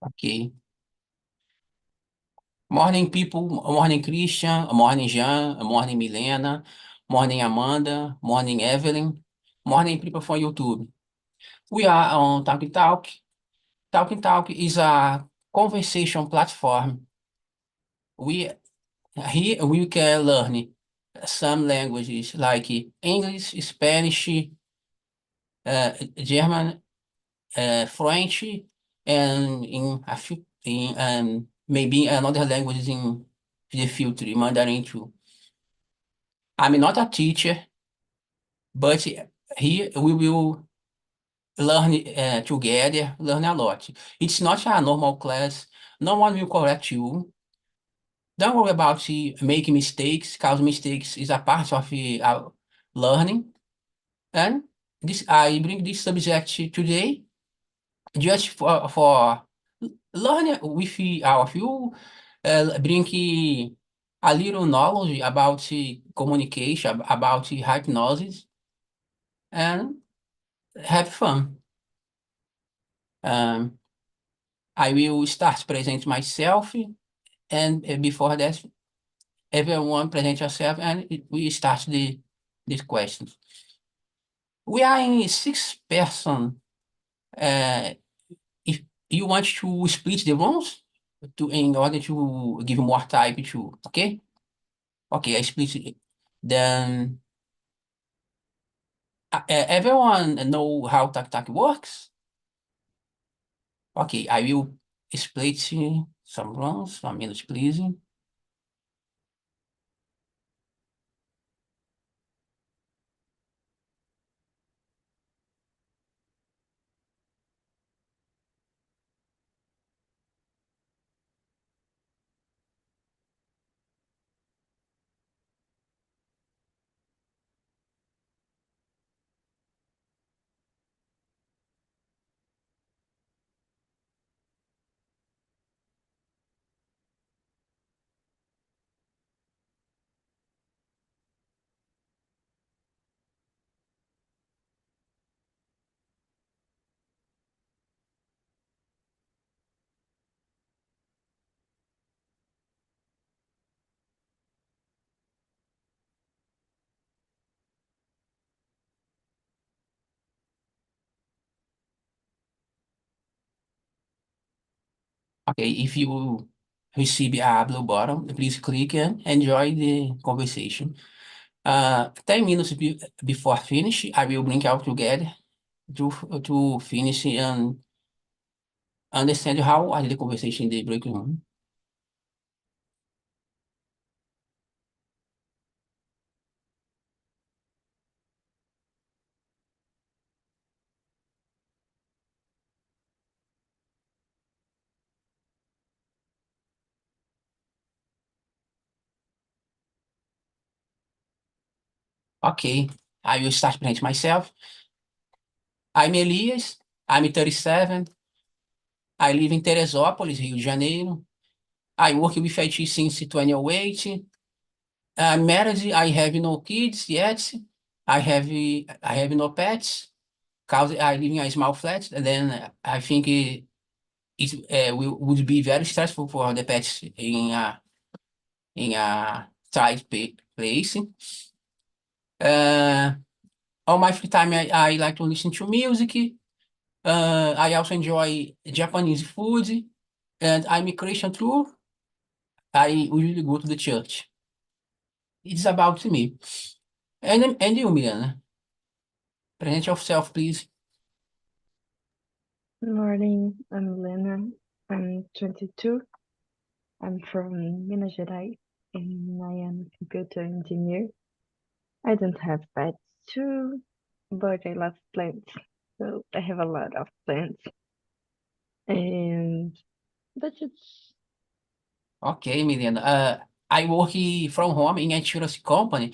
Okay. Morning, people. Morning, Christian. Morning, Jean. Morning, Milena. Morning, Amanda. Morning, Evelyn. Morning, people from YouTube. We are on Talk Talk. Talk Talk is a conversation platform. We Here we can learn some languages like English, Spanish, German, French, and in a few in maybe another language in the future, Mandarin too. I'm not a teacher, but here we will learn together, learn a lot. It's not a normal class. No one will correct you. Don't worry about making mistakes, cause mistakes is a part of learning. And this I bring this subject today just for learn with our few, bring a little knowledge about communication, about hypnosis, and have fun. Um, I will start present myself, and before that, everyone present yourself, and we start the questions. We are in 6 person. Uh, if you want to split the rooms in order to give more time to, okay? Okay, I split it. Then everyone know how TikTok works? Okay, I will split some rooms. 1 minute, please. Okay, if you receive a blue button, please click and enjoy the conversation. 10 minutes before finish, I will bring out together to finish and understand how are the conversation in the break room. Okay, I will start presenting myself. I'm Elias, I'm 37, I live in Teresópolis, Rio de Janeiro. I work with IT since 2008. I'm married, I have no kids yet. I have no pets, cause I live in a small flat, and then I think would be very stressful for the pets in a tight place. Uh, on my free time, I like to listen to music. I also enjoy Japanese food, and I'm a Christian too. I usually go to the church. It's about me. And you, Milena? Present yourself, please. Good morning, I'm Lena. I'm 22. I'm from Minas Gerais and I am a computer engineer. I don't have pets too, but I love plants. So I have a lot of plants. And that's it. Okay, Milena. I work from home in a insurance company.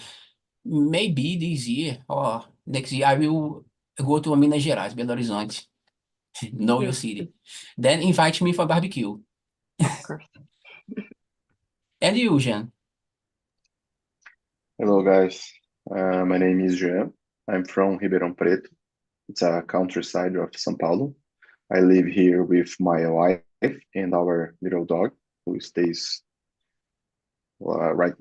Maybe this year or next year I will go to Minas Gerais, Belo Horizonte, know your Good, city. Then invite me for barbecue. of course. And you, Jean? Hello, guys. My name is Jean. I'm from Ribeirão Preto. It's a countryside of São Paulo. I live here with my wife and our little dog who stays right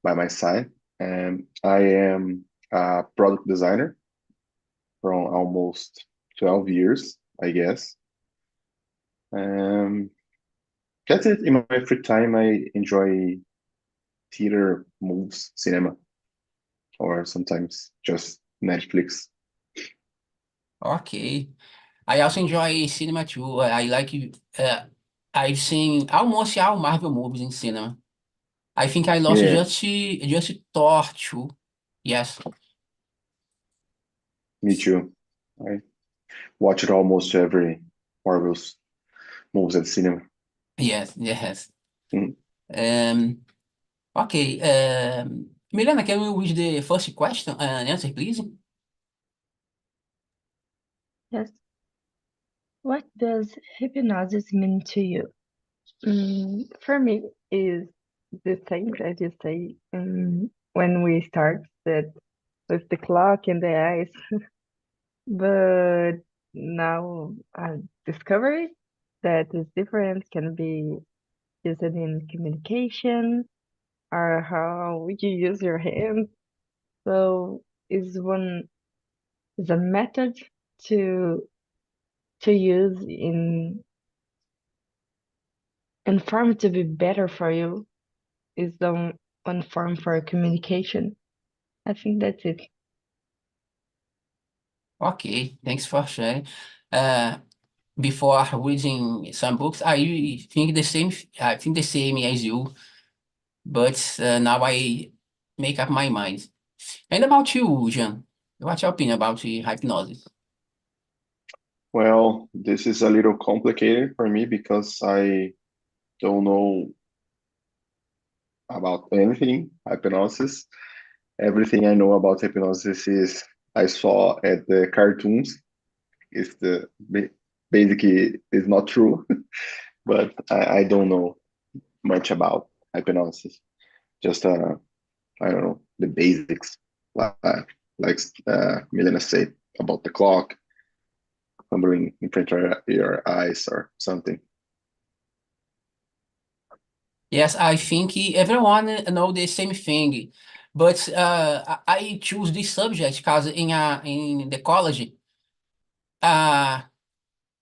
by my side. And I am a product designer from almost 12 years, I guess. Um, that's it. In my free time, I enjoy theater, movies, cinema, or sometimes just Netflix. Okay. I also enjoy cinema too. I like uh, I've seen almost all Marvel movies in cinema. I think I lost Yeah, just Thor 2. Yes. me too. I watched almost every Marvel's movies at cinema. Yes, yes. Mm. Um, okay. Milena, can we read the first question and answer, please? Yes. What does hypnosis mean to you? For me, is the same as you say when we start that with the clock and the eyes, but now I discovered that is different, can be used in communication or how you use your hands. So is a method to to use in form to be better for you. Is the one form for communication. I think that's it. Okay, thanks for sharing. Uh, Before reading some books, I think the same as you, but now I make up my mind. And about you, Jean, what's your opinion about the hypnosis? Well, this is a little complicated for me because I don't know about anything hypnosis. Everything I know about hypnosis is I saw at the cartoons. It's basically is not true, but I don't know much about hypnosis. Just I don't know the basics, like like Milena said about the clock, numbering in front of your eyes or something. Yes, I think everyone know the same thing, but I choose this subject because in the college, uh,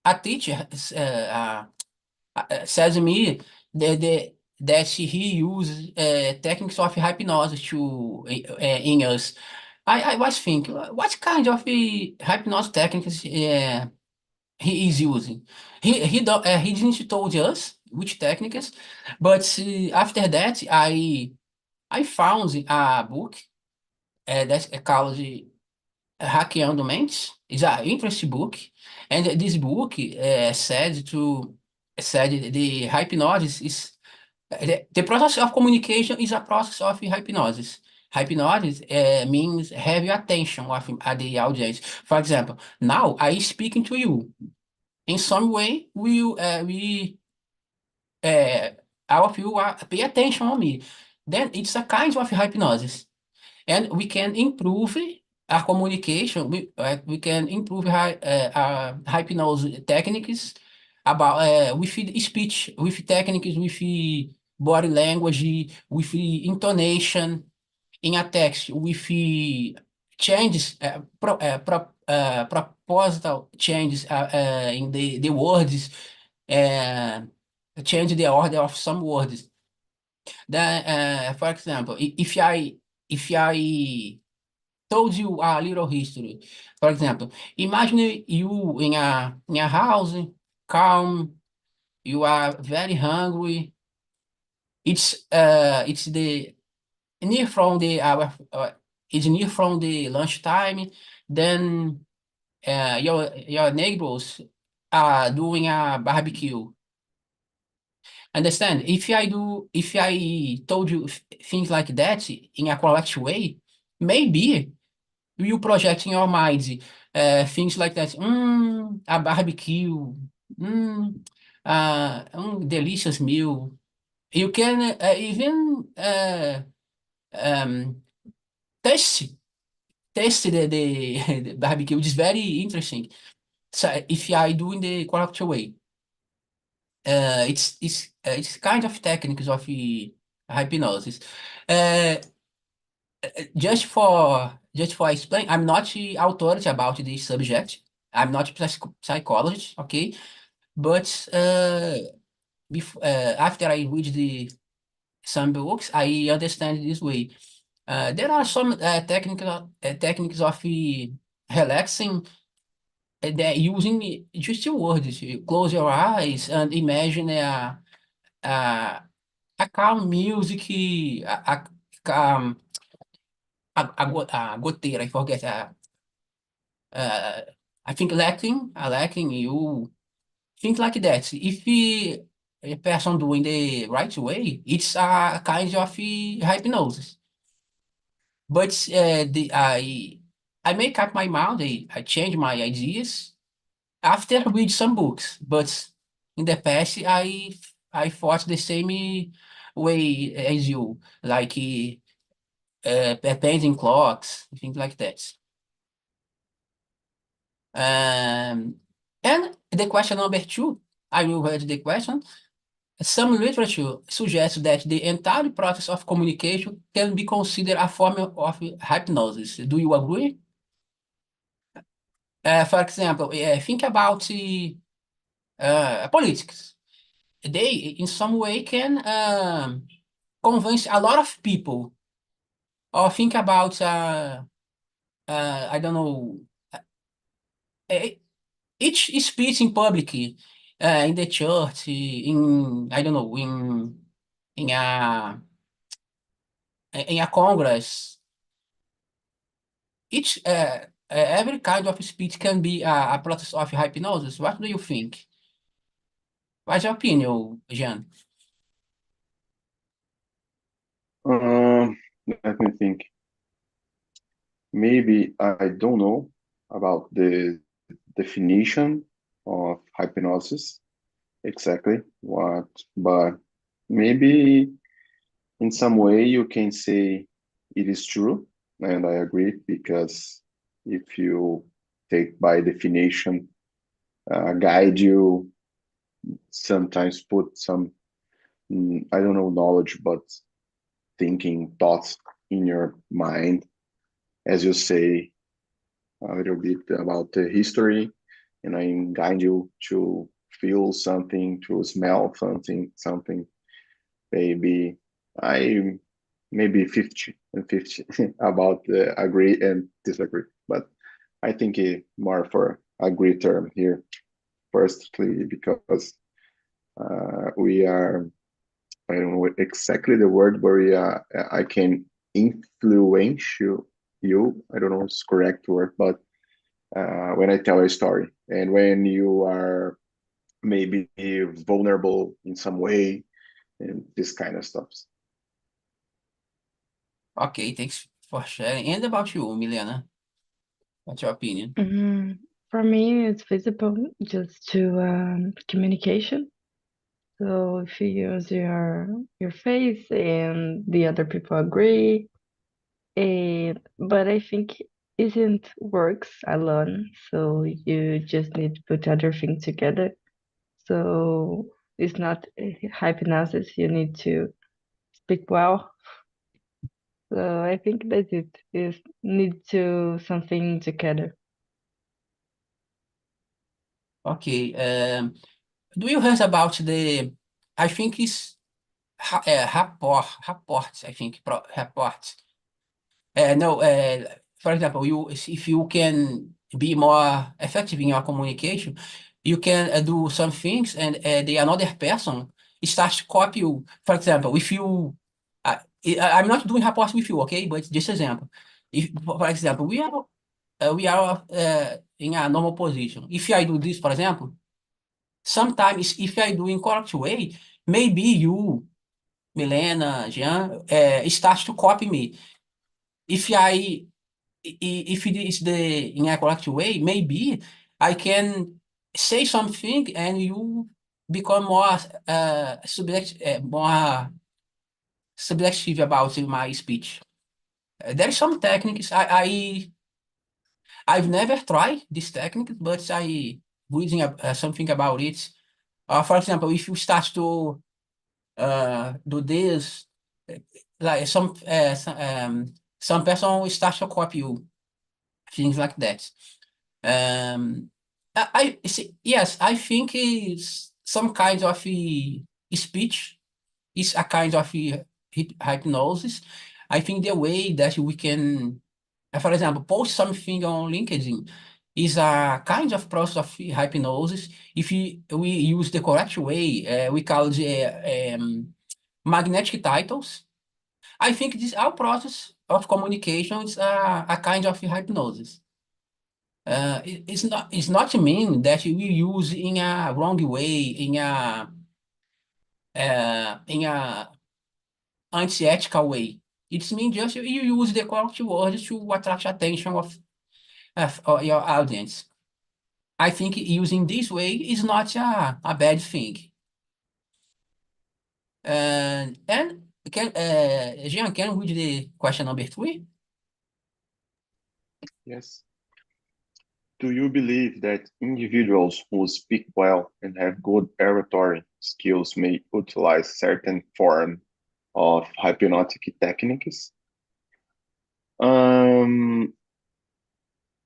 a teacher says me that he uses techniques of hypnosis to in us. I was thinking, what kind of hypnosis techniques he is using? He didn't told us which techniques, but after that I found a book that's called Hackeando Mentes. It's an interesting book, and this book said the hypnosis is the process of communication is a process of hypnosis. Hypnosis means have your attention of the audience. For example, now I speaking to you. In some way, we uh, all of you pay attention on me. Then it's a kind of hypnosis, and we can improve our communication. We can improve our hypnosis techniques about with the speech, with techniques, with the body language, with the intonation in a text, with the changes, proposital changes in the words, uh, change the order of some words. Then, for example, if I told you a little history. For example, imagine you in a house, calm, you are very hungry. It's the near from the hour it's near from the lunchtime. Then your neighbors are doing a barbecue. Understand? If I told you things like that in a correct way, maybe you project in your mind things like that. A barbecue. Delicious meal. You can even um, taste taste the barbecue. It's very interesting. So if I do in the correct way. it's kind of techniques of hypnosis. Uh, just for explain, I'm not the authority about this subject. I'm not psychologist, okay? But after I read some books, I understand this way. There are some techniques of relaxing that using just two words. You close your eyes and imagine a, a calm music, um, a goteira, I forget. Uh, I think lacking, you think like that. If a person doing the right way, it's a kind of hypnosis. But I make up my mind, I change my ideas after read some books. But in the past, I thought the same way as you, like painting clocks, things like that. Um, and the question number two, I will read the question. Some literature suggests that the entire process of communication can be considered a form of hypnosis. Do you agree? For example, think about politics. They, in some way, can convince a lot of people. Or think about, I don't know, uh, each speech in public, in the church, in I don't know, in a congress, each every kind of speech can be a process of hypnosis. What do you think? What's your opinion, Jean? Um, Let me think. Maybe I don't know about the definition of hypnosis exactly what, but maybe in some way you can say it is true, and I agree because if you take by definition, guide you, sometimes put some, I don't know, knowledge, but thinking thoughts in your mind, as you say a little bit about the history, and I guide you to feel something, to smell something. Maybe I maybe 50 and 50 about agree and disagree, but I think more for agree term here. Firstly, because we are, I don't know exactly the word, but I can influence you. I don't know if it's correct word, but when I tell a story and when you are maybe vulnerable in some way and this kind of stuff. Okay, thanks for sharing. And about you, Milena, what's your opinion? Mm, for me, it's visible just to communication. So if you use your face and the other people agree, and but I think isn't works alone. So you just need to put everything together. So it's not hypnosis. You need to speak well. So I think that's it. Is need to something together. Okay, do you hear about I think it's rapport, I think, rapport. No, for example, if you can be more effective in your communication, you can do some things, and the another person starts to copy you. For example, if you, I'm not doing rapport with you, okay? But just example, if, for example, we are in a normal position. If I do this, for example, sometimes if I do in correct way, maybe you, Milena, Jean, start to copy me. If if it is in a correct way, maybe I can say something and you become more subjective about my speech. There is some techniques I've never tried this technique, but I reading something about it. For example, if you start to do this, uh, like some person will start to copy you, things like that. Um, yes, I think it's some kind of speech is a kind of hypnosis. I think the way that we can, for example, post something on LinkedIn is a kind of process of hypnosis. If we use the correct way, we call it magnetic titles. I think this our process of communication is a kind of hypnosis. It's not mean that we use in a wrong way, in a anti-ethical way. It's mean just you use the correct words to attract attention of your audience. I think using this way is not a bad thing. And Jean, can we read the question number 3? Yes. Do you believe that individuals who speak well and have good oratory skills may utilize certain form of hypnotic techniques? Um,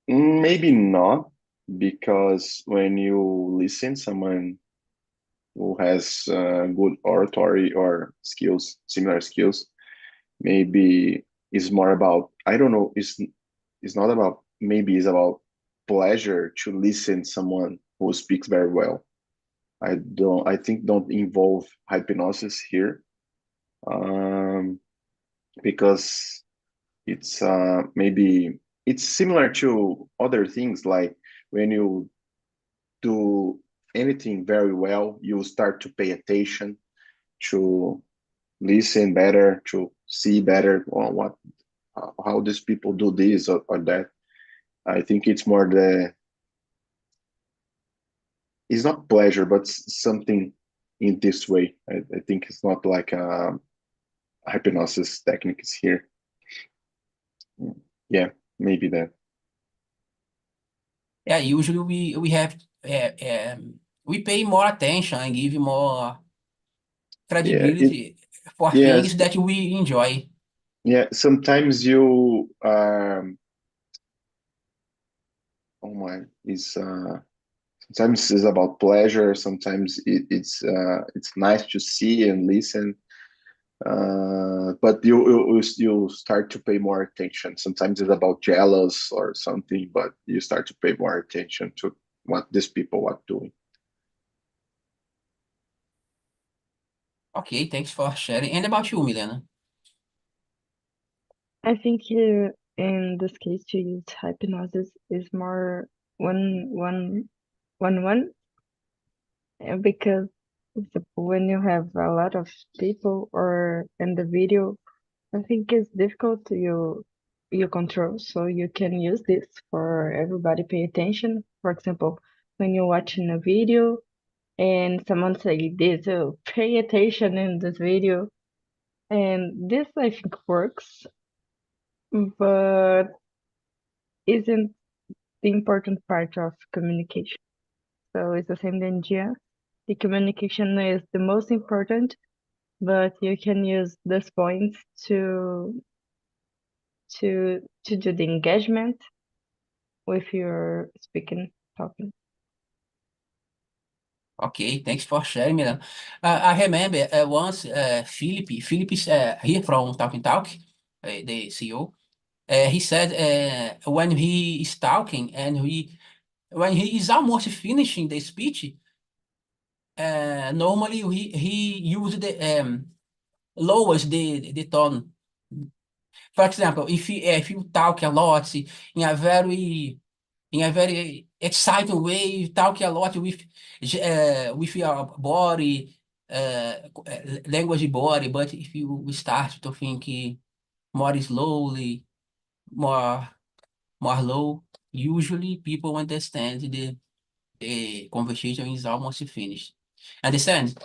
Maybe not, because when you listen someone who has good oratory or skills, similar skills, maybe is more about, I don't know, it's not about, maybe it's about pleasure to listen someone who speaks very well. I think don't involve hypnosis here, um, because it's maybe it's similar to other things, like when you do anything very well, you start to pay attention, to listen better, to see better on what how these people do this or that. I think it's more it's not pleasure, but something in this way. I think it's not like hypnosis techniques here. Yeah, maybe that. Yeah, usually we have we pay more attention and give more Yeah, credibility for yes, things that we enjoy. yeah. Sometimes you oh my, it's sometimes it's about pleasure. Sometimes it's nice to see and listen. But you start to pay more attention. Sometimes it's about jealous or something, but you start to pay more attention to what these people are doing. Okay, thanks for sharing. And about you, Milena? I think in this case to use hypnosis is more one because when you have a lot of people or in the video, I think it's difficult to you control. So you can use this for everybody pay attention. For example, when you're watching a video and someone say this, oh, pay attention in this video. And this I think works, but isn't the important part of communication. So it's the same idea. The communication is the most important, but you can use these points to do the engagement with your speaking talking. Okay, thanks for sharing, Milena. I remember once Philip is here from Talking Talk, the CEO. He said when he is talking and when he is almost finishing the speech, normally he use the lowers the tone. For example, if you talk a lot in a very exciting way, you talk a lot with your body, language body. But if you start to think more slowly, more more low, usually people understand the conversation is almost finished. Understand?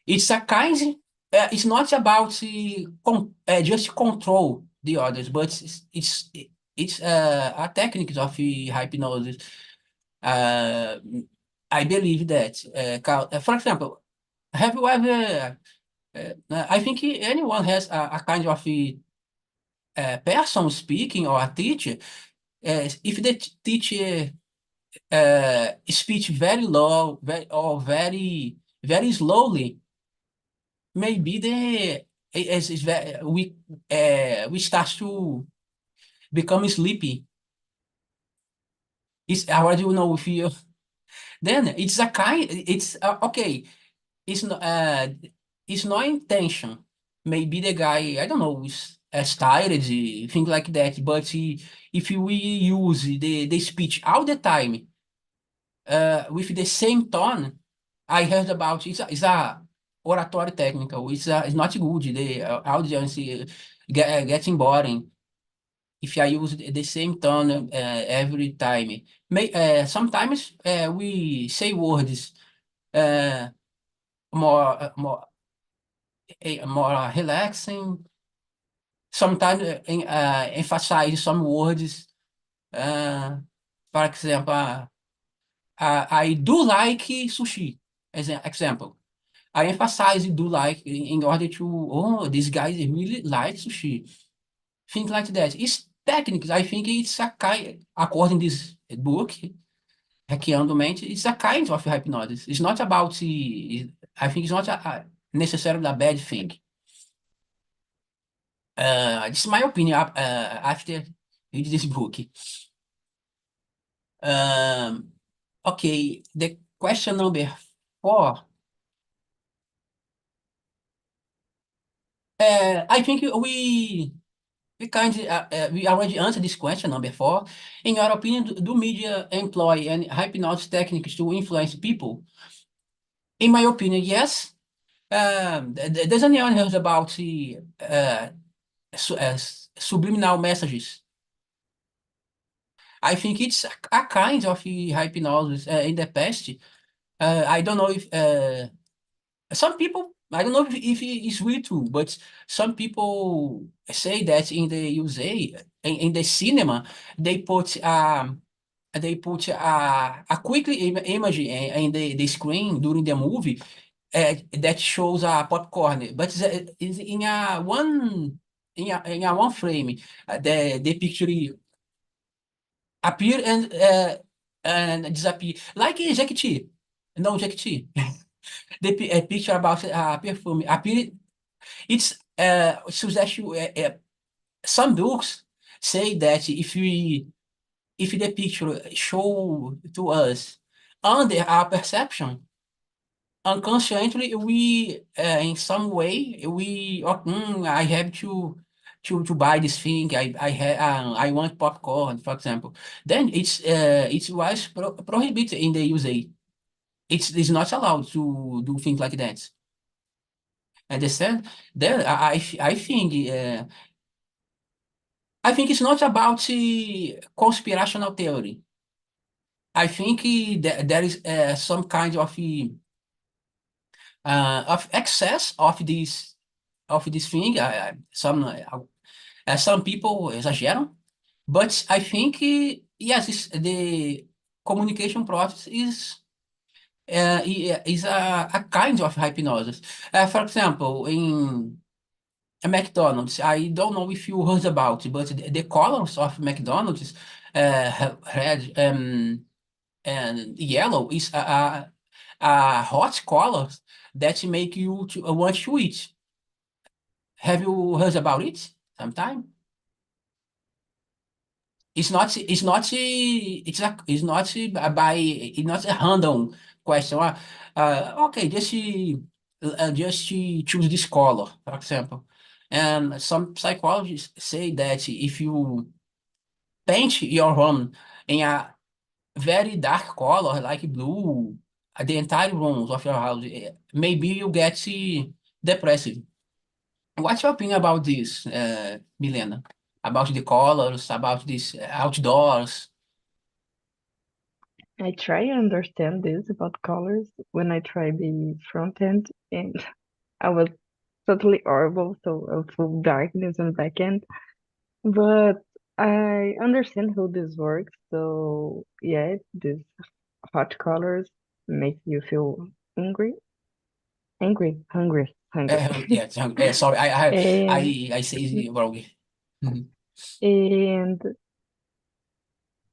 It's a kind. It's not about just control the others, but it's a technique of hypnosis. Uh, I believe that. For example, have you ever? I think anyone has a kind of person speaking or a teacher. If the teacher speech very low, or very slowly, maybe we start to become sleepy. It's how do you know if you then it's a kind it's okay. It's not it's no intention. Maybe the guy, I don't know, is tired, things like that. But if we use the speech all the time with the same tone, I heard about it's a oratory technical. It's not good. The audience getting boring if I use the same tone every time. Sometimes we say words uh, more relaxing. Sometimes emphasize some words. Uh, for example, I do like sushi. As an example, I emphasize do like in order to, oh, this guy really like sushi. Things like that. It's techniques. I think it's a kind, according to this book, Hackeando Mente, it's a kind of hypnosis. It's not about, I think it's not necessarily a bad thing. This is my opinion after reading this book. Um, okay, the question number 4. I think we already answered this question number 4. In your opinion, do media employ any hypnosis techniques to influence people? In my opinion, yes. Does anyone heard about the subliminal messages? I think it's a kind of hypnosis in the past. I don't know if some people, I don't know if it's really true, but some people say that in the USA, in the cinema, they put a quick image in the screen during the movie that shows a popcorn, but it's in a one frame. The picture appear and disappear, like Jackie Chan. No, Jackie Chan. A picture about perfume appear. It's suggest you, some books say that if the picture show to us under our perception, unconsciously we in some way we I have to buy this thing. I want popcorn, for example. Then it was prohibited in the USA. It's not allowed to do things like that. Understand? Then I think it's not about the conspirational theory. I think there is some kind of excess of this thing. Some people exaggeram, but I think yes, the communication process is a kind of hypnosis. For example, in a McDonald's, I don't know if you heard about it, but the colors of McDonald's, red and yellow, is a hot colors that make you want to eat. Have you heard about it sometime? It's not a random question. Okay, just choose this color, for example. And some psychologists say that if you paint your room in a very dark color, like blue, the entire rooms of your house, maybe you get depressive. What's your opinion about this, Milena? About the colors, about this outdoors? I try to understand this about colors when I try the front end, and I was totally horrible, so full darkness on back end. But I understand how this works, so yeah, these hot colors makes you feel angry, hungry. Yeah, sorry, And I say it wrong. Mhm. and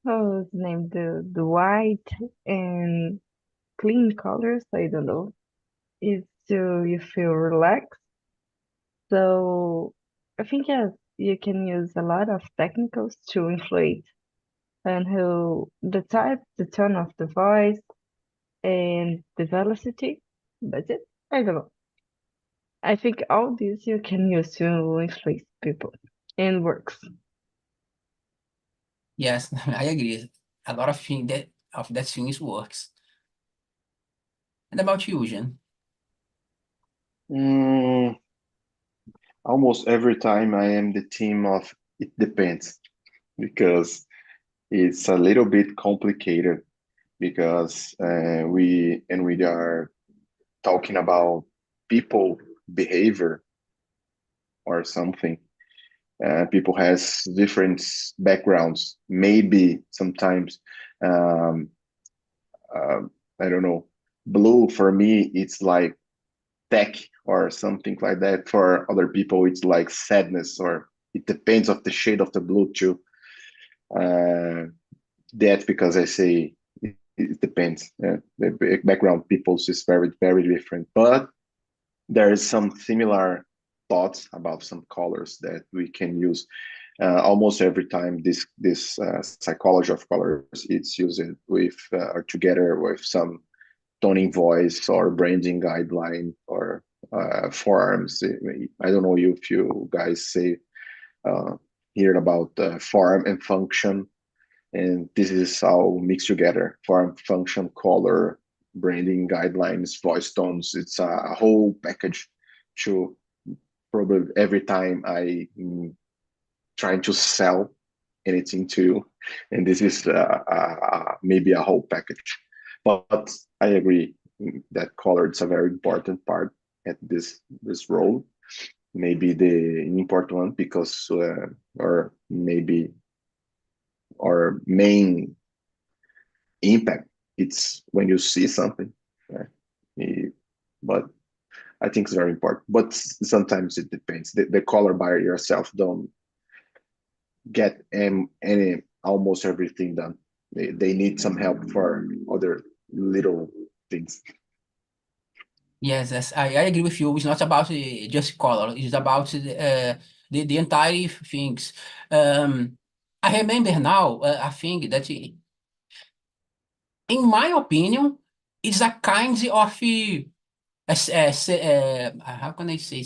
how's the name? The white and clean colors, I don't know, is so you feel relaxed. So I think yes, you can use a lot of technicals to inflate and who the type, the tone of the voice, and the velocity. That's it. I don't know. I think all this you can use to influence people and works. Yes, I agree. A lot of that things works. And about you, Jen? Mm, almost every time I am the team of it depends because it's a little bit complicated because we are talking about people behavior or something. People has different backgrounds. Maybe sometimes um, uh, I don't know. Blue for me, it's like tech or something like that. For other people, it's like sadness, or it depends of the shade of the blue too. Uh, that's because I say it depends. The background people's is very different, but there is some similar thoughts about some colors that we can use almost every time. This psychology of colors it's used with or together with some toning voice or branding guideline or forms. I don't know if you guys say uh, hear about form and function, and this is all mixed together: form, function, color, branding guidelines, voice tones. It's a whole package to probably every time I trying to sell anything to you, and this is maybe a whole package. But I agree that color is a very important part at this role. Maybe the important one because, or maybe our main impact it's when you see something. Right? But I think it's very important. But sometimes it depends. The color by yourself don't get any almost everything done. They need some help for other little things. Yes, I agree with you. It's not about just color. It's about the entire things. I remember now a thing that, in my opinion, it's a kind of how can I say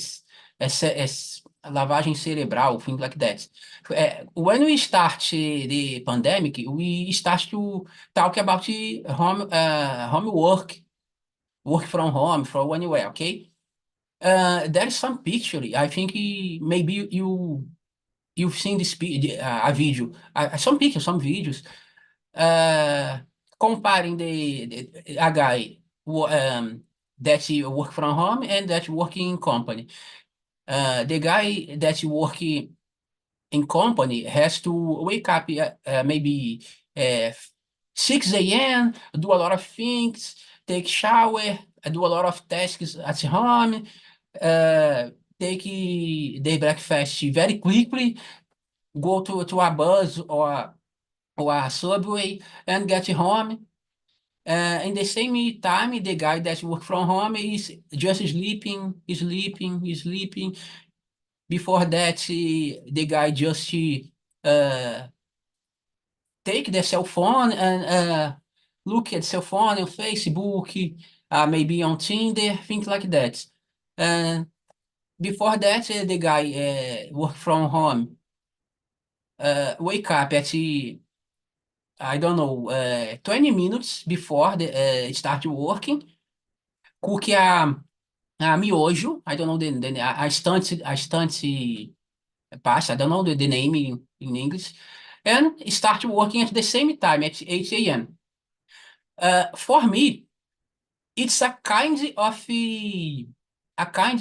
lavagem cerebral, things like that. When we start the pandemic, we start to talk about the homework, work from home, from anywhere. Okay, there is some picture. I think maybe you've seen a video, some pictures, some videos, uh, comparing a guy that work from home and that working in company. The guy that working in company has to wake up maybe uh, 6 a.m., do a lot of things, take shower, do a lot of tasks at home, uh, take the breakfast very quickly, go to a bus or a subway and get home. In the same time, the guy that work from home is just sleeping. Before that, the guy just uh, take the cell phone and look at cell phone on Facebook, maybe on Tinder, things like that. And before that, the guy work from home, wake up at I don't know, 20 minutes before the start working, cook a miojo. I don't know a instante pasta. I don't know the name in English, and start working at the same time at 8 a.m. For me, it's a kind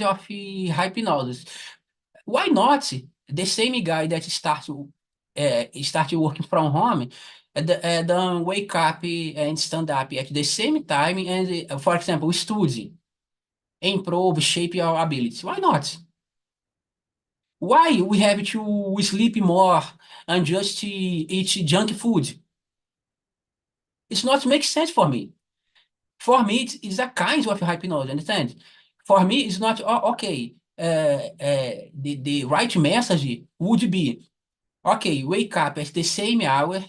of hypnosis. Why not the same guy that started working from home? don't wake up and stand up at the same time and, for example, study, improve, shape your abilities. Why not? Why we have to sleep more and just eat junk food? It's not make sense for me. For me, it's a kind of hypnosis, understand? For me, it's not, oh, okay, the right message would be, okay, wake up at the same hour,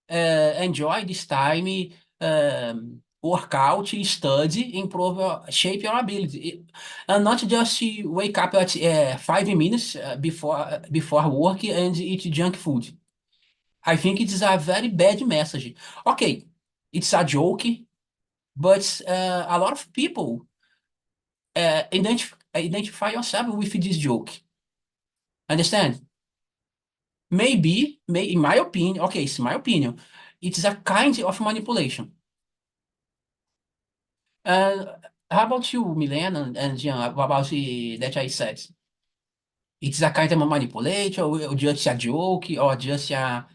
enjoy this time, work out, study, improve your, shape your ability. And not just wake up at 5 minutes before work and eat junk food. I think it is a very bad message. Okay, it's a joke, but a lot of people identify yourself with this joke. Understand? Maybe, in my opinion, okay, it's my opinion, it's a kind of manipulation. Uh, how about you, Milena and Jean, about that I said? It's a kind of manipulation, or just a joke, or just a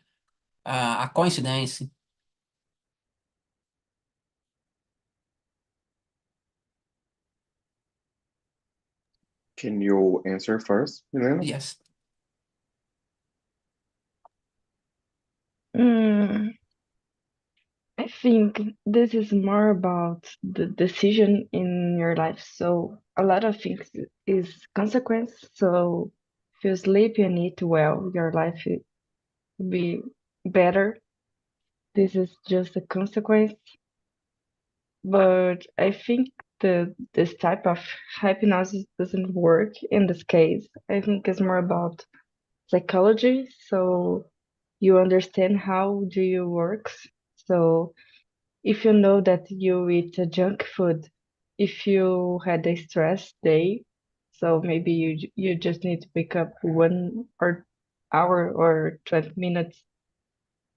coincidence? Can you answer first, Milena? Yes. Mm, I think this is more about the decision in your life. So a lot of things is consequence. So if you sleep and eat well, your life will be better. This is just a consequence. But I think this type of hypnosis doesn't work in this case. I think it's more about psychology. So you understand how do you works. So if you know that you eat a junk food, if you had a stress day, so maybe you just need to wake up 1 hour or 20 minutes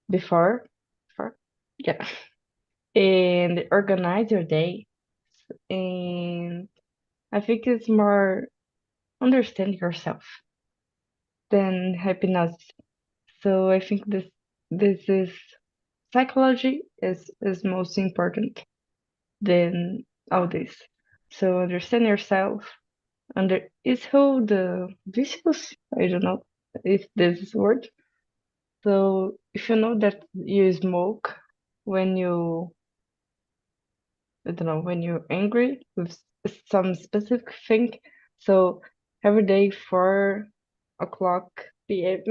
before, before, yeah, and organize your day. And I think it's more understand yourself than hypnosis. So I think this is psychology is most important than all this. So understand yourself. Under is who the vicious? I don't know if this is word. So if you know that you smoke when you I don't know when you're angry with some specific thing. So every day 4 o'clock p.m.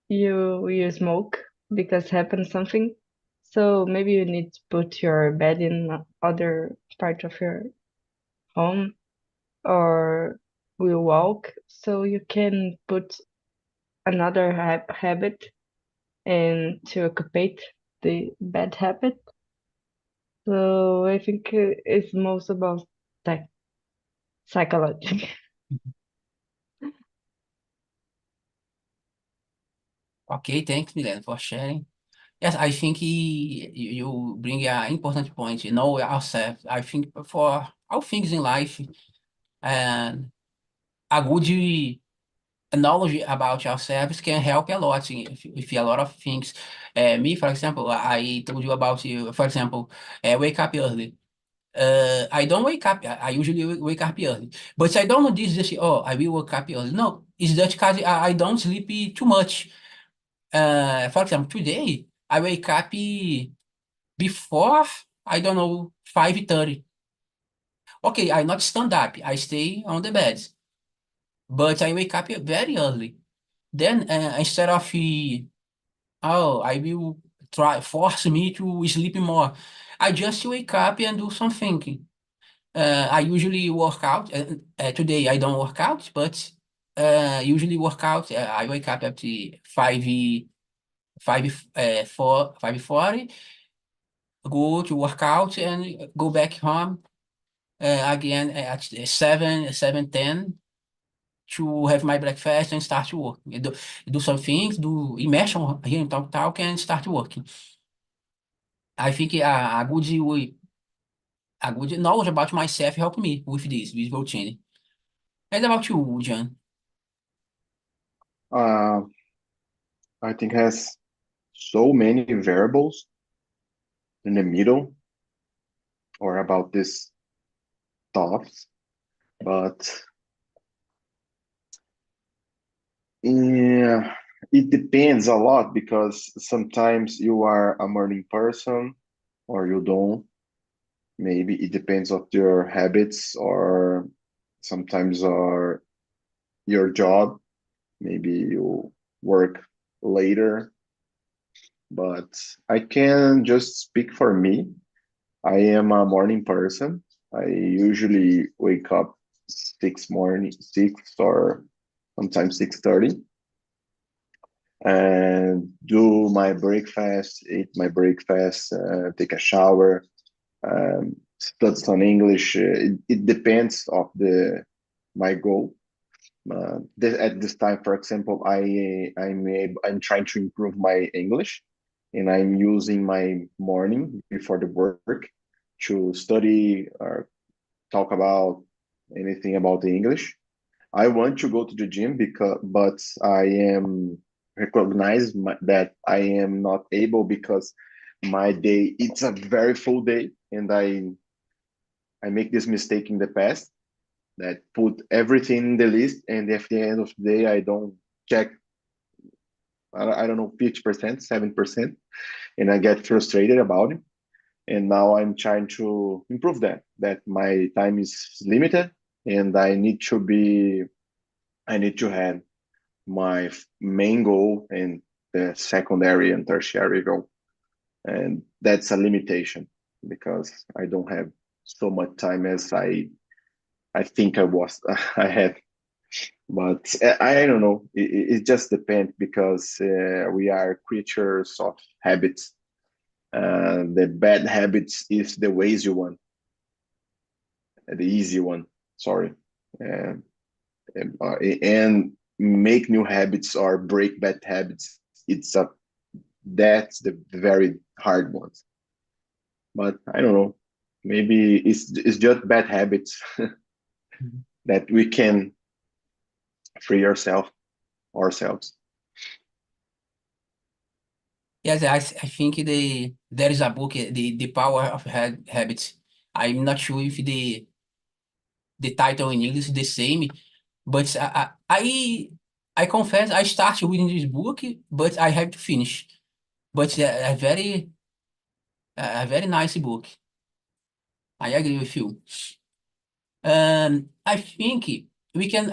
you smoke because happened something. So maybe you need to put your bed in other part of your home or will walk so you can put another habit and to occupy the bad habit. So I think it's most about psych psychology. Okay, thanks, Milena, for sharing. Yes, I think you bring an important point. You know ourselves. I think for all things in life, and a good knowledge about ourselves can help a lot with a lot of things. Me, for example, I told you about you. For example, wake up early. I don't wake up. I usually wake up early, but I don't do this. Oh, I will wake up early. No, it's just because I don't sleep too much. For example, today I wake up before, I don't know, 5:30. Okay, I not stand up. I stay on the bed, but I wake up very early. Then instead of oh, I will try force me to sleep more. I just wake up and do some thinking. I usually work out. Today I don't work out, but usually work out. I wake up at the 5:40, go to work out and go back home again at 7:10 to have my breakfast and start to work. Do some things, do immersion here in talk and start working. I think a good knowledge about myself help me with this routine. And about you, John? Uh, I think has so many variables in the middle or about these thoughts, but yeah, it depends a lot because sometimes you are a morning person or you don't. Maybe it depends of your habits or sometimes or your job. Maybe you work later, but I can just speak for me. I am a morning person. I usually wake up 6 or sometimes 6:30 and do my breakfast, eat my breakfast, take a shower, study some English. It depends of the my goal. At this time, for example, I'm trying to improve my English, and I'm using my morning before the work to study or talk about anything about the English. I want to go to the gym but I am that I am not able because my day it's a very full day, and I make this mistake in the past that put everything in the list, and at the end of the day I don't check. I don't know 50%, 7%, and I get frustrated about it. And now I'm trying to improve that my time is limited, and I need to have my main goal and the secondary and tertiary goal. And that's a limitation because I don't have so much time as I think I had. But I don't know. It just depends because we are creatures of habits. The bad habits is the lazy one, the easy one. Sorry, and, and make new habits or break bad habits. That's the very hard ones. But I don't know. Maybe it's just bad habits that we can free ourselves. Yes, I think there is a book, the Power of Habits. I'm not sure if the title in English is the same, but I confess I started reading this book, but I have to finish. But a very nice book. I agree with you. I think we can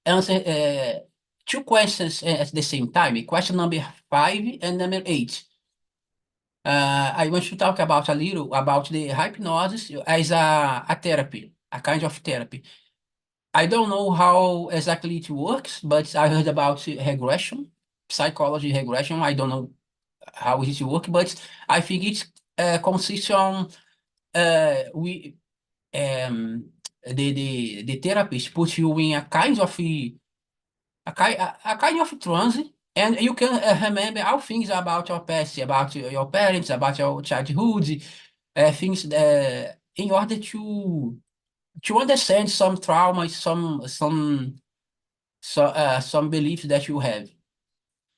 answer two questions at the same time. Question number 5 and number 8. I want to talk about a little about the hypnosis as a therapy, a kind of therapy. I don't know how exactly it works, but I heard about regression, psychology regression. I don't know how it works, but I think it consists on we the therapist put you in a kind of trance, and you can remember all things about your past, about your parents, about your childhood, things in order to understand some traumas, some beliefs that you have.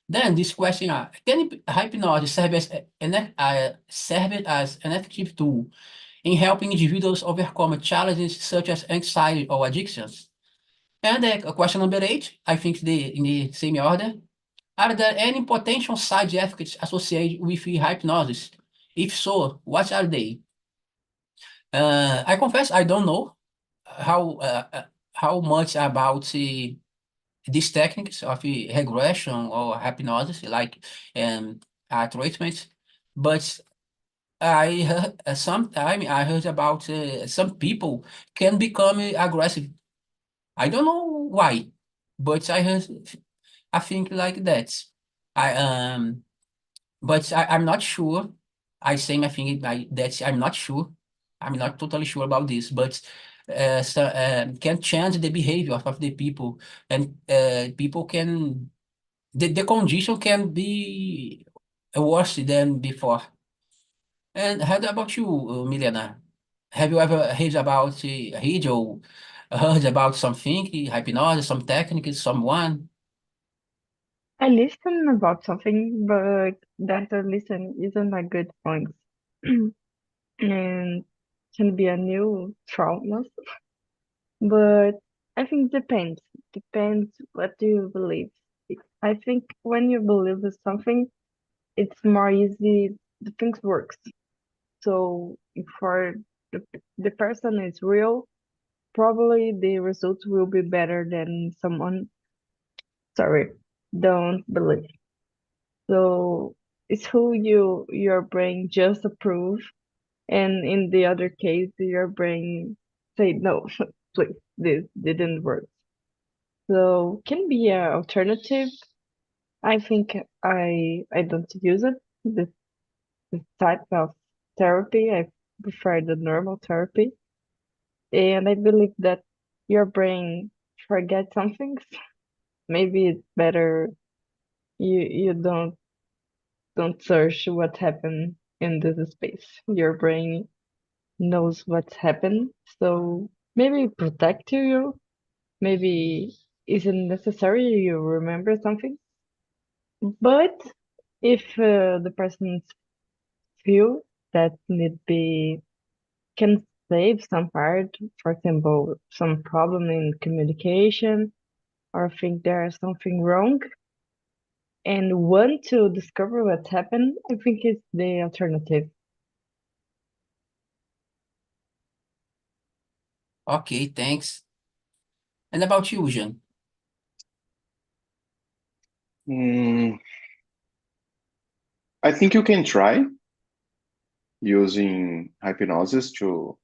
Then this question: can hypnosis serve as an effective tool in helping individuals overcome challenges such as anxiety or addictions? And question number 8, I think in the same order. Are there any potential side effects associated with hypnosis? If so, what are they? I confess I don't know how uh, uh, how much about these techniques of regression or hypnosis, like um, treatments, but I heard, sometime I heard about some people can become aggressive. I don't know why, but I think like that. I but I'm not sure. I say I think that I'm not sure. I'm not totally sure about this, but can change the behavior of the people, and people can the condition can be worse than before. And how about you, Milena? Have you ever read or heard about something, hypnosis, some techniques, someone? I listen about something, but that I listen isn't a good point. And can be a new trauma. But I think depends. Depends what do you believe. I think when you believe in something, it's more easy, the things works. So if for the person is real, probably the results will be better than someone, sorry, don't believe. So it's who your brain just approve, and in the other case, your brain say no, please, this didn't work. So can be an alternative. I think I don't use it. This type of therapy. I prefer the normal therapy, and I believe that your brain forgets some things. Maybe it's better you don't search what happened in this space. Your brain knows what's happened, so maybe protect you. Maybe isn't necessary you remember something. But if the person feel that need be can save some part, for example, some problem in communication, or think there's something wrong, and want to discover what happened, I think it's the alternative. Okay, thanks. And about you, Jean? Mm, I think you can try using hypnosis to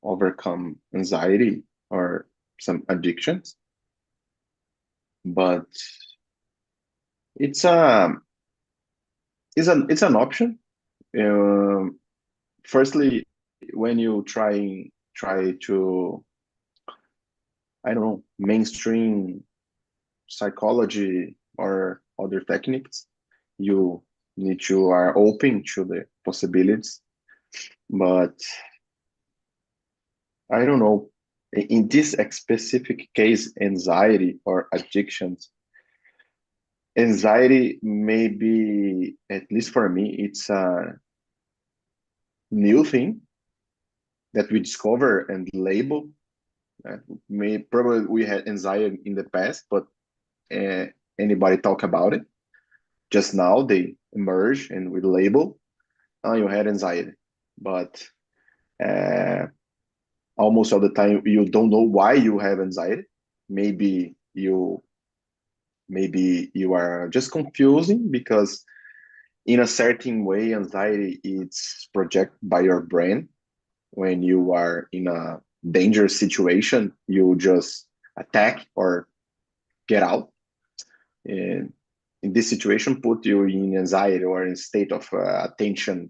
overcome anxiety or some addictions, but it's a it's an option. Um, Firstly, when you try to, I don't know, mainstream psychology or other techniques, you need to are open to the possibilities. But I don't know, in this specific case, anxiety or addictions, anxiety maybe, at least for me, it's a new thing that we discover and label. May probably we had anxiety in the past, but uh, anybody talk about it? Just now they emerge and we label. Oh, you had anxiety, but uh, almost all the time you don't know why you have anxiety. Maybe you are just confusing because in a certain way anxiety is projected by your brain. When you are in a dangerous situation, you just attack or get out. And in this situation, put you in anxiety or in state of attention.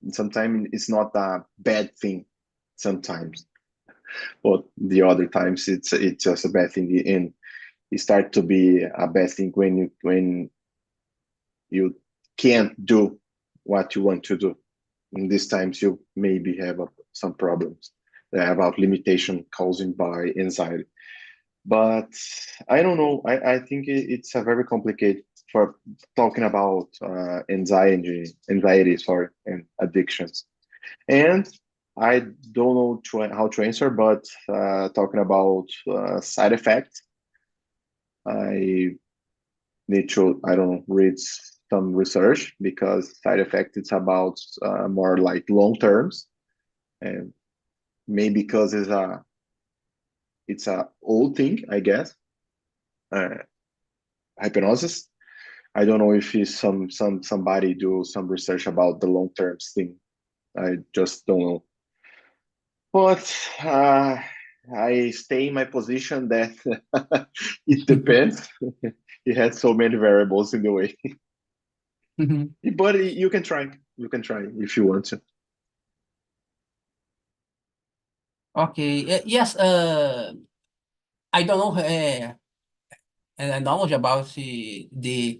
And sometimes it's not a bad thing. Sometimes, but the other times it's just a bad thing, and it start to be a bad thing when you can't do what you want to do. In these times, you maybe have some problems about limitation caused by anxiety. But I don't know. I think it's a very complicated for talking about anxiety, sorry, and addictions. And I don't know how to answer, but talking about side effects, I need to, I don't know, read some research because side effect it's about more like long terms, and maybe because it's a old thing, I guess. Uh, Hypnosis. I don't know if it's somebody do some research about the long terms thing. I just don't know. But I stay in my position that it depends. It has so many variables in the way. But you can try. You can try if you want to. Okay, yes, I don't know knowledge about the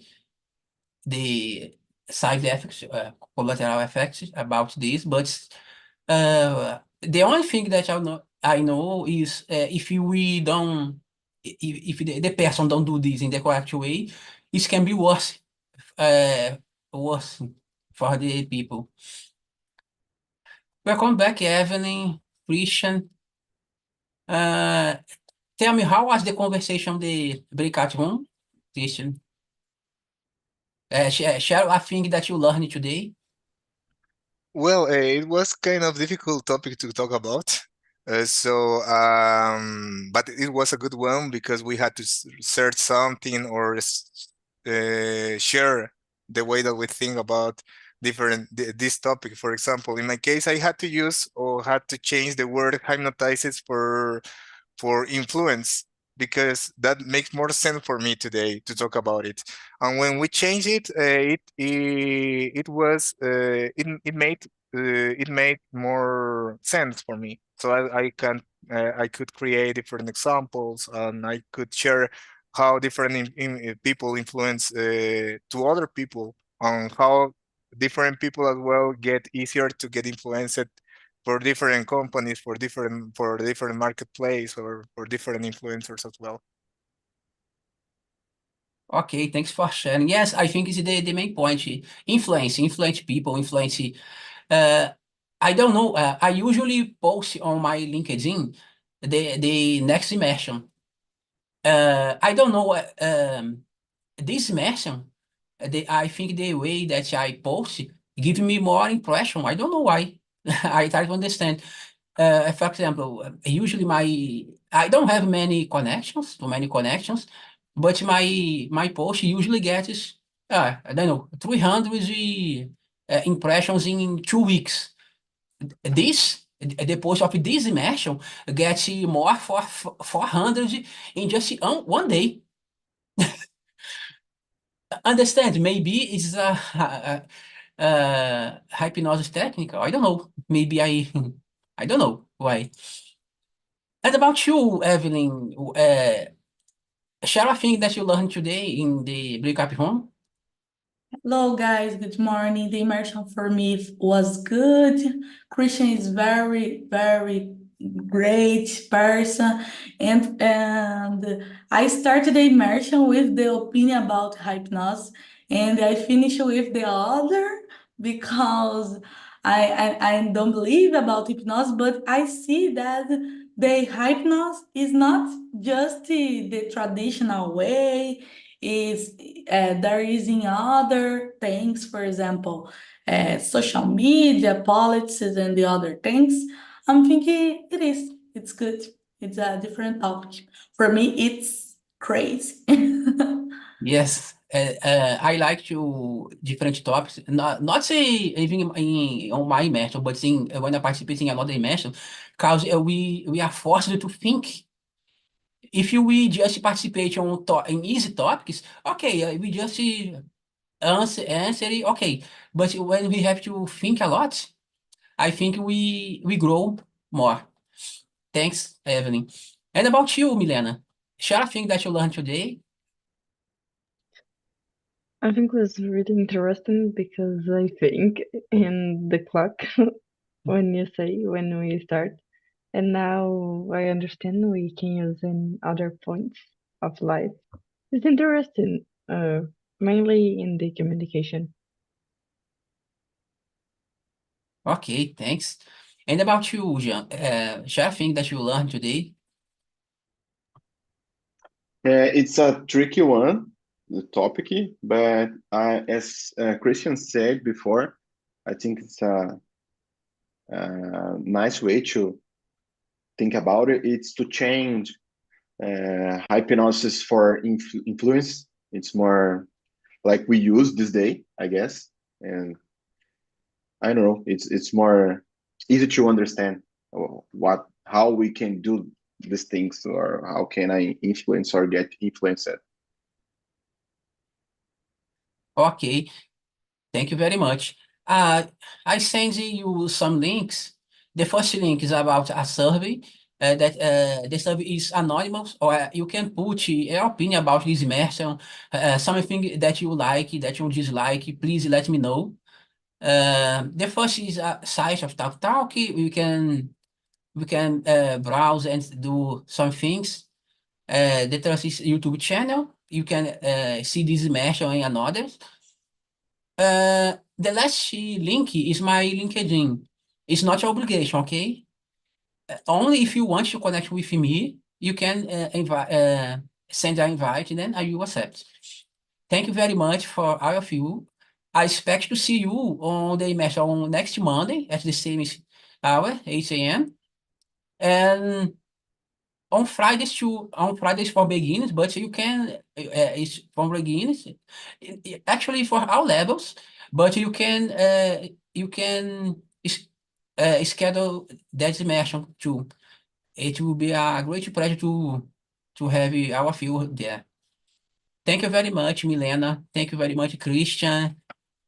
side effects, collateral effects about this, but the only thing that I know is if we don't if the person don't do this in the correct way, it can be worse, uh, worse for the people. Welcome back, Evelyn, Christian. Uh, Tell me, how was the conversation, the breakout room, Christian? Share a thing that you learned today. Well, it was kind of difficult topic to talk about. But it was a good one because we had to search something or share the way that we think about this topic. For example, in my case, I had to use or had to change the word hypnotizes for influence because that makes more sense for me today to talk about it. And when we changed it, it made more sense for me. So I could create different examples and I could share how different people influence to other people and how different people as well get easier to get influenced for different companies, for different marketplace or for different influencers as well. Okay, thanks for sharing. Yes, I think it's the main point. Influence people, influence. Uh, I don't know. I usually post on my LinkedIn the next immersion. I don't know. This immersion, I think the way that I post give me more impression. I don't know why. I try to understand. For example, usually I don't have too many connections, but my post usually gets I don't know 300 impressions in 2 weeks. The post of this immersion gets more for 400 in just one day. Understand? Maybe it's a hypnosis technique. I don't know. Maybe I don't know why. And about you, Evelyn, share a thing that you learned today in the breakup room. Hello, guys. Good morning. The immersion for me was good. Christian is very, very great person, and I started the immersion with the opinion about hypnosis, and I finished with the other because I don't believe about hypnosis, but I see that the hypnosis is not just the traditional way. Is There is in other things, for example, social media, politics, and the other things. I'm thinking it's good. It's a different topic. For me, it's crazy. Yes, I like to different topics. Not say even on my immersion, but when I participate in another immersion, because we are forced to think. If we just participate in easy topics, okay, we just answer it, okay. But when we have to think a lot, I think we grow more. Thanks, Evelyn. And about you, Milena, share a thing that you learned today. I think it was really interesting because I think in the clock when you say when we start, and now I understand we can use in other points of life. It's interesting, mainly in the communication. Okay, thanks. And about you, Jean, share a thing that you learned today. It's a tricky one, the topic, but as Christian said before, I think it's a nice way to think about it. It's to change hypnosis for influence. It's more like we use this day, I guess, and I don't know. It's more easy to understand how we can do these things, or how can I influence or get influenced. Okay, thank you very much. I send you some links. The first link is about a survey. That the survey is anonymous, or you can put your opinion about this immersion, something that you like, that you dislike. Please let me know. The first is a site of Talk Talk. We can browse and do some things. the Trust's YouTube channel. You can see this immersion and others. The last link is my LinkedIn. It's not your obligation, okay? Only if you want to connect with me, you can send an invite, then I will accept. Thank you very much for all of you. I expect to see you on the immersion on next Monday at the same hour, 8 a.m. And on Fridays for beginners, but you can it's for beginners. Actually for all levels, but you can schedule that immersion too. It will be a great pleasure to have all of you there. Thank you very much, Milena. Thank you very much, Christian,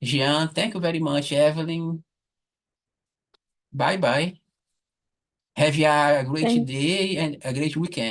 Jean. Thank you very much, Evelyn. Bye bye. Have a great Thank day and a great weekend.